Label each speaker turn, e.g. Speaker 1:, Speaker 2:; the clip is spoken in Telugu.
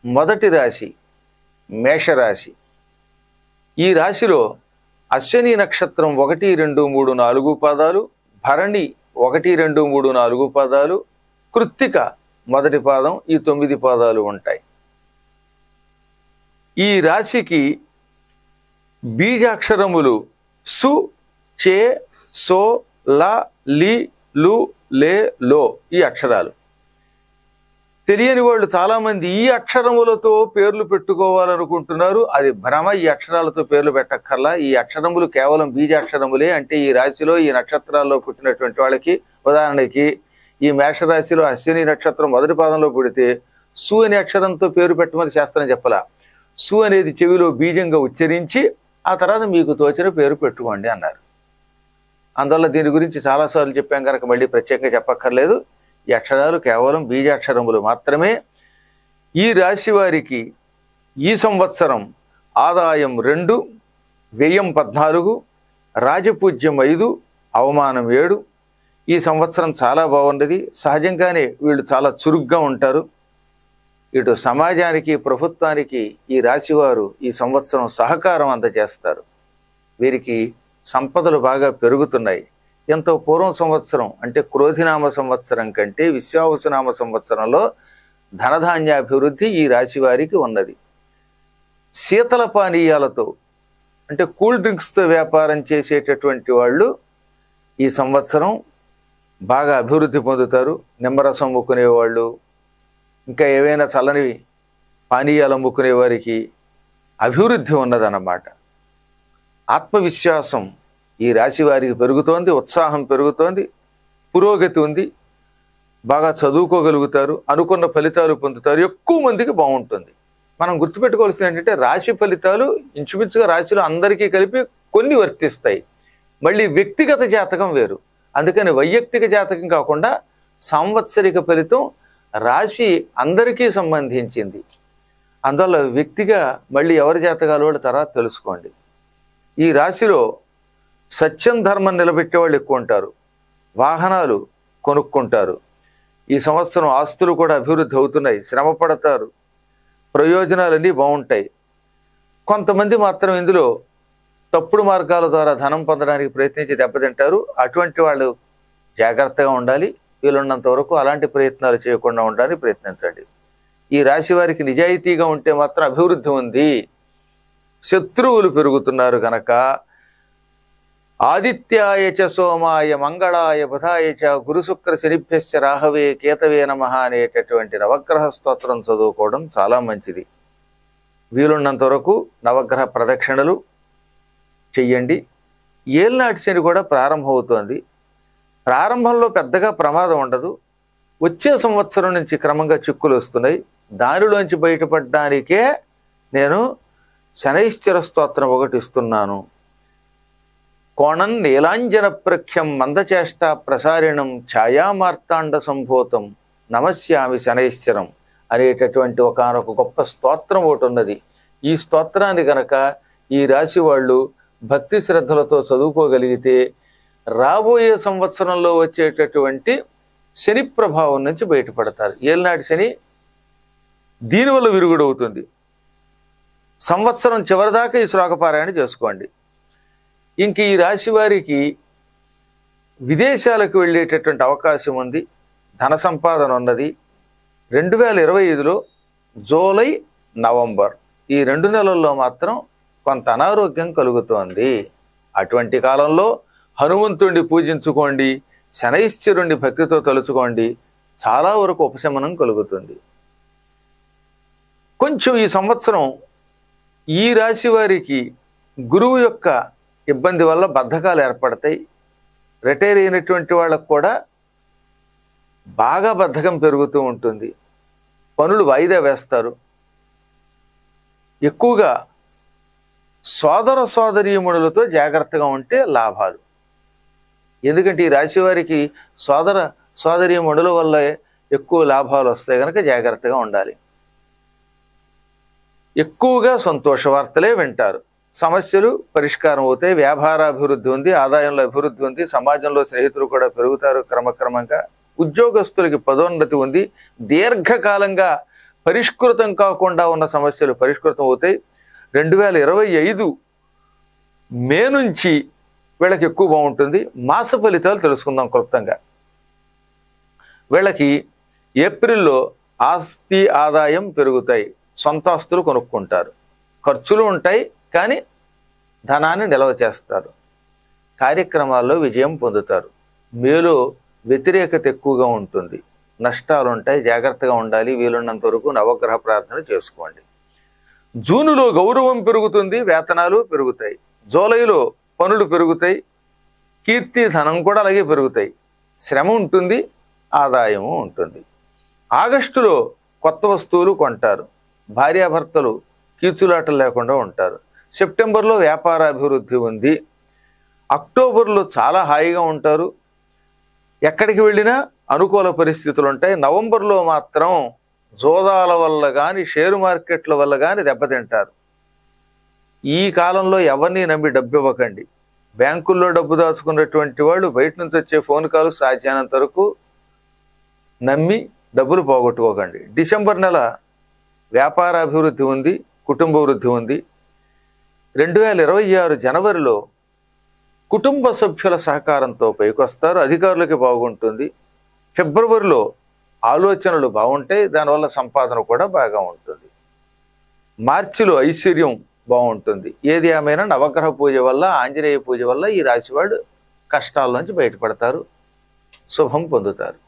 Speaker 1: మొదటి రాశి మేషరాశి. ఈ రాశిలో అశ్విని నక్షత్రం 1, 2, 3, 4 పాదాలు, భరణి 1, 2, 3, 4 పాదాలు, కృత్తిక మొదటి పాదం, ఈ 9 పాదాలు ఉంటాయి. ఈ రాశికి బీజాక్షరములు సు, చే, సో, ల, లి, లు, లే, లో ఈ అక్షరాలు. తెలియని వాళ్ళు చాలామంది ఈ అక్షరములతో పేర్లు పెట్టుకోవాలనుకుంటున్నారు. అది భ్రమ. ఈ అక్షరాలతో పేర్లు పెట్టక్కర్లా. ఈ అక్షరములు కేవలం బీజాక్షరములే. అంటే ఈ రాశిలో ఈ నక్షత్రాల్లో పుట్టినటువంటి వాళ్ళకి, ఉదాహరణకి ఈ మేషరాశిలో అశ్విని నక్షత్రం మొదటి పాదంలో పుడితే సు అనే అక్షరంతో పేరు పెట్టమని శాస్త్రం చెప్పలా. సు అనేది చెవిలో బీజంగా ఉచ్చరించి ఆ తర్వాత మీకు తోచిన పేరు పెట్టుకోండి అన్నారు. అందువల్ల దీని గురించి చాలాసార్లు చెప్పాం కనుక మళ్ళీ ప్రత్యేకంగా చెప్పక్కర్లేదు. ఈ అక్షరాలు కేవలం బీజాక్షరములు మాత్రమే. ఈ రాశి వారికి ఈ సంవత్సరం ఆదాయం 2, వ్యయం 14, రాజపూజ్యం 5, అవమానం 7. ఈ సంవత్సరం చాలా బాగున్నది. సహజంగానే వీళ్ళు చాలా చురుగ్గా ఉంటారు. ఇటు సమాజానికి, ప్రభుత్వానికి ఈ రాశివారు ఈ సంవత్సరం సహకారం అందజేస్తారు. వీరికి సంపదలు బాగా పెరుగుతున్నాయి. ఎంతో పూర్వం సంవత్సరం అంటే క్రోధినామ సంవత్సరం కంటే విశ్వావసునామ సంవత్సరంలో ధనధాన్యాభివృద్ధి ఈ రాశి వారికి ఉన్నది. శీతల పానీయాలతో అంటే కూల్ డ్రింక్స్తో వ్యాపారం చేసేటటువంటి వాళ్ళు ఈ సంవత్సరం బాగా అభివృద్ధి పొందుతారు. నిమ్మరసం అమ్ముకునేవాళ్ళు, ఇంకా ఏవైనా చల్లని పానీయాలు అమ్ముకునే వారికి అభివృద్ధి ఉన్నదన్నమాట. ఆత్మవిశ్వాసం ఈ రాశి వారికి పెరుగుతోంది, ఉత్సాహం పెరుగుతోంది, పురోగతి ఉంది, బాగా చదువుకోగలుగుతారు, అనుకున్న ఫలితాలు పొందుతారు, ఎక్కువ మందికి బాగుంటుంది. మనం గుర్తుపెట్టుకోవాల్సింది ఏంటంటే రాశి ఫలితాలు ఇంచుమించుగా రాశిలో అందరికీ కలిపి కొన్ని వర్తిస్తాయి. మళ్ళీ వ్యక్తిగత జాతకం వేరు. అందుకని వైయక్తిక జాతకం కాకుండా సాంవత్సరిక ఫలితం రాశి అందరికీ సంబంధించింది. అందువల్ల వ్యక్తిగా మళ్ళీ ఎవరి జాతకాలు వాళ్ళు తర్వాత తెలుసుకోండి. ఈ రాశిలో సత్యం, ధర్మం నిలబెట్టేవాళ్ళు ఎక్కువ ఉంటారు. వాహనాలు కొనుక్కుంటారు. ఈ సంవత్సరం ఆస్తులు కూడా అభివృద్ధి అవుతున్నాయి. శ్రమ పడతారు. ప్రయోజనాలన్నీ బాగుంటాయి. కొంతమంది మాత్రం ఇందులో తప్పుడు మార్గాల ద్వారా ధనం పొందడానికి ప్రయత్నించి దెబ్బతింటారు. అటువంటి వాళ్ళు జాగ్రత్తగా ఉండాలి. వీలున్నంత వరకు అలాంటి ప్రయత్నాలు చేయకుండా ఉండడానికి ప్రయత్నించండి. ఈ రాశి వారికి నిజాయితీగా ఉంటే మాత్రం అభివృద్ధి ఉంది. శత్రువులు పెరుగుతున్నారు కనుక ఆదిత్యాయ చ సోమాయ మంగళాయ బుధాయ చ గురుశుక్ర శనిభ్యశ్చ రాహవే కేతవే నమః అనేటటువంటి నవగ్రహ స్తోత్రం చదువుకోవడం చాలా మంచిది. వీలున్నంత వరకు నవగ్రహ ప్రదక్షిణలు చెయ్యండి. ఏళ్ళనాటి శని కూడా ప్రారంభమవుతోంది. ప్రారంభంలో పెద్దగా ప్రమాదం ఉండదు. వచ్చే సంవత్సరం నుంచి క్రమంగా చిక్కులు వస్తున్నాయి. దానిలోంచి బయటపడడానికే నేను శనైశ్చర స్తోత్రం ఒకటి ఇస్తున్నాను. కోణం నీలాంజన ప్రఖ్యం మందచేష్ట ప్రసారిణం ఛాయామార్తాండ సంభూతం నమస్యామి శనైశ్చరం అనేటటువంటి ఒకనొక గొప్ప స్తోత్రం ఒకటి ఉన్నది. ఈ స్తోత్రాన్ని గనక ఈ రాశి వాళ్ళు భక్తి శ్రద్ధలతో చదువుకోగలిగితే రాబోయే సంవత్సరంలో వచ్చేటటువంటి శని ప్రభావం నుంచి బయటపడతారు. ఏళ్ళనాటి శని దీనివల్ల విరుగుడవుతుంది. సంవత్సరం చివరిదాకా ఈ శ్లోకపారాయణ చేసుకోండి. ఇంక ఈ రాశి వారికి విదేశాలకు వెళ్ళేటటువంటి అవకాశం ఉంది. ధన సంపాదన ఉన్నది. 2025లో జూలై, నవంబర్ ఈ 2 నెలల్లో మాత్రం కొంత అనారోగ్యం కలుగుతోంది. అటువంటి కాలంలో హనుమంతుడిని పూజించుకోండి, శనైశ్చరుణ్ణి భక్తితో తలుచుకోండి. చాలా వరకు ఉపశమనం కలుగుతుంది. కొంచెం ఈ సంవత్సరం ఈ రాశి వారికి గురువు యొక్క ఇబ్బంది వల్ల బద్ధకాలు ఏర్పడతాయి. రిటైర్ అయినటువంటి వాళ్ళకు కూడా బాగా బద్ధకం పెరుగుతూ ఉంటుంది. పనులు వాయిదా వేస్తారు. ఎక్కువగా సోదర సోదరీమణులతో జాగ్రత్తగా ఉంటే లాభాలు. ఎందుకంటే ఈ రాశి వారికి సోదర సోదరీమణుల వల్ల ఎక్కువ లాభాలు వస్తాయి కనుక జాగ్రత్తగా ఉండాలి. ఎక్కువగా సంతోష వార్తలే వింటారు. సమస్యలు పరిష్కారం అవుతాయి. వ్యాపారాభివృద్ధి ఉంది, ఆదాయంలో అభివృద్ధి ఉంది, సమాజంలో స్నేహితులు కూడా పెరుగుతారు క్రమక్రమంగా. ఉద్యోగస్తులకి పదోన్నతి ఉంది. దీర్ఘకాలంగా పరిష్కృతం కాకుండా ఉన్న సమస్యలు పరిష్కృతం అవుతాయి. 2025 మే నుంచి వీళ్ళకి ఎక్కువ బాగుంటుంది. మాస ఫలితాలు తెలుసుకుందాం క్లుప్తంగా. వీళ్ళకి ఏప్రిల్లో ఆస్తి ఆదాయం పెరుగుతాయి, సొంత ఆస్తులు కొనుక్కుంటారు, ఖర్చులు ఉంటాయి కానీ ధనాన్ని నిల్వ చేస్తారు, కార్యక్రమాల్లో విజయం పొందుతారు. మేలో వ్యతిరేకత ఎక్కువగా ఉంటుంది, నష్టాలు ఉంటాయి, జాగ్రత్తగా ఉండాలి. వీలున్నంత వరకు నవగ్రహ ప్రార్థన చేసుకోండి. జూనులో గౌరవం పెరుగుతుంది, వేతనాలు పెరుగుతాయి. జూలైలో పనులు పెరుగుతాయి, కీర్తి ధనం కూడా అలాగే పెరుగుతాయి. శ్రమ ఉంటుంది, ఆదాయము ఉంటుంది. ఆగస్టులో కొత్త వస్తువులు కొంటారు, భార్యాభర్తలు కీచులాటలు లేకుండా ఉంటారు. సెప్టెంబర్లో వ్యాపార అభివృద్ధి ఉంది. అక్టోబర్లో చాలా హాయిగా ఉంటారు, ఎక్కడికి వెళ్ళినా అనుకూల పరిస్థితులు ఉంటాయి. నవంబర్లో మాత్రం జోదాల వల్ల కానీ షేరు మార్కెట్ల వల్ల కానీ దెబ్బతింటారు. ఈ కాలంలో ఎవరిని నమ్మి డబ్బు ఇవ్వకండి. బ్యాంకుల్లో డబ్బు దాచుకున్నటువంటి వాళ్ళు బయట నుంచి వచ్చే ఫోన్ కాల్ సాధ్యమైనంత వరకు నమ్మి డబ్బులు పోగొట్టుకోకండి. డిసెంబర్ నెల వ్యాపార అభివృద్ధి ఉంది, కుటుంబ వృద్ధి ఉంది. 2026 జనవరిలో కుటుంబ సభ్యుల సహకారంతో పైకొస్తారు, అధికారులకి బాగుంటుంది. ఫిబ్రవరిలో ఆలోచనలు బాగుంటాయి, దానివల్ల సంపాదన కూడా బాగా ఉంటుంది. మార్చిలో ఐశ్వర్యం బాగుంటుంది. ఏది ఏమైనా నవగ్రహ పూజ వల్ల, ఆంజనేయ పూజ వల్ల ఈ రాశివాడు కష్టాల నుంచి బయటపడతారు, శుభం పొందుతారు.